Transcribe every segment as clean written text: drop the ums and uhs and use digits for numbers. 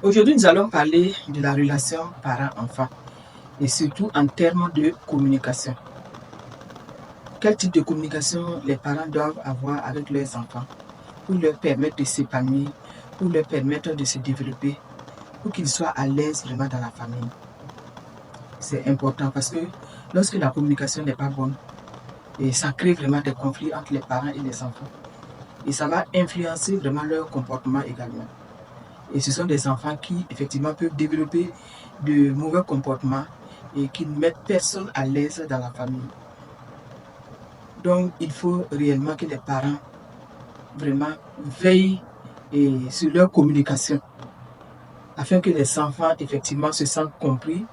Aujourd'hui, nous allons parler de la relation parent-enfant et surtout en termes de communication. Quel type de communication les parents doivent avoir avec leurs enfants pour leur permettre de s'épanouir, pour leur permettre de se développer, pour qu'ils soient à l'aise vraiment dans la famille. C'est important parce que lorsque la communication n'est pas bonne, et ça crée vraiment des conflits entre les parents et les enfants. Et ça va influencer vraiment leur comportement également. Et ce sont des enfants qui, effectivement, peuvent développer de mauvais comportements et qui ne mettent personne à l'aise dans la famille. Donc, il faut réellement que les parents vraiment veillent sur leur communication afin que les enfants, effectivement, se sentent compris,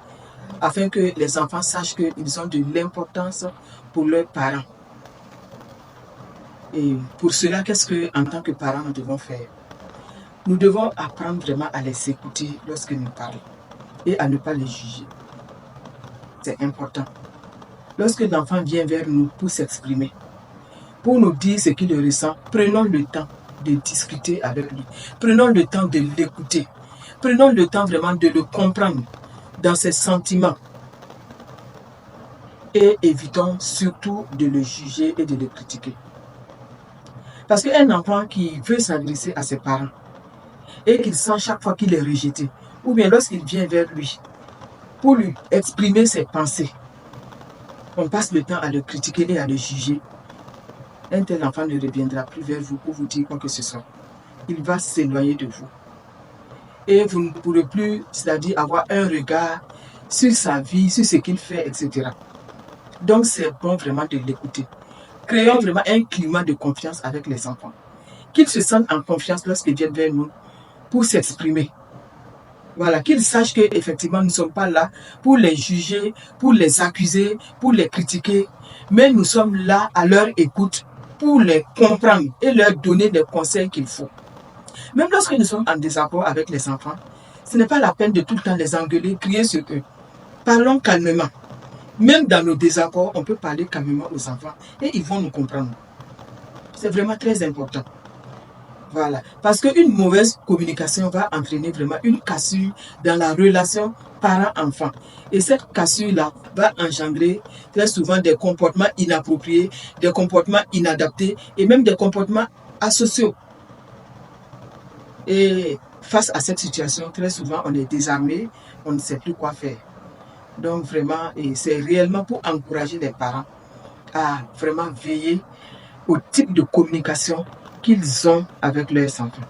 afin que les enfants sachent qu'ils ont de l'importance pour leurs parents. Et pour cela, qu'est-ce qu'en tant que parents, nous devons faire? Nous devons apprendre vraiment à les écouter lorsqu'ils nous parlent et à ne pas les juger. C'est important. Lorsque l'enfant vient vers nous pour s'exprimer, pour nous dire ce qu'il ressent, prenons le temps de discuter avec lui. Prenons le temps de l'écouter. Prenons le temps vraiment de le comprendre dans ses sentiments. Et évitons surtout de le juger et de le critiquer. Parce qu'un enfant qui veut s'adresser à ses parents et qu'il sent chaque fois qu'il est rejeté, ou bien lorsqu'il vient vers lui pour lui exprimer ses pensées, on passe le temps à le critiquer et à le juger, un tel enfant ne reviendra plus vers vous pour vous dire quoi que ce soit. Il va s'éloigner de vous. Et vous ne pourrez plus, c'est-à-dire avoir un regard sur sa vie, sur ce qu'il fait, etc. Donc c'est bon vraiment de l'écouter. Créons vraiment un climat de confiance avec les enfants. Qu'ils se sentent en confiance lorsqu'ils viennent vers nous pour s'exprimer. Voilà, qu'ils sachent qu'effectivement, nous ne sommes pas là pour les juger, pour les accuser, pour les critiquer, mais nous sommes là à leur écoute pour les comprendre et leur donner les conseils qu'il faut. Même lorsque nous sommes en désaccord avec les enfants, ce n'est pas la peine de tout le temps les engueuler, crier sur eux. Parlons calmement. Même dans nos désaccords, on peut parler calmement aux enfants et ils vont nous comprendre. C'est vraiment très important. Voilà. Parce qu'une mauvaise communication va entraîner vraiment une cassure dans la relation parent-enfant. Et cette cassure-là va engendrer très souvent des comportements inappropriés, des comportements inadaptés et même des comportements asociaux. Et face à cette situation, très souvent, on est désarmé, on ne sait plus quoi faire. Donc vraiment, c'est réellement pour encourager les parents à vraiment veiller au type de communication qu'ils ont avec leurs enfants.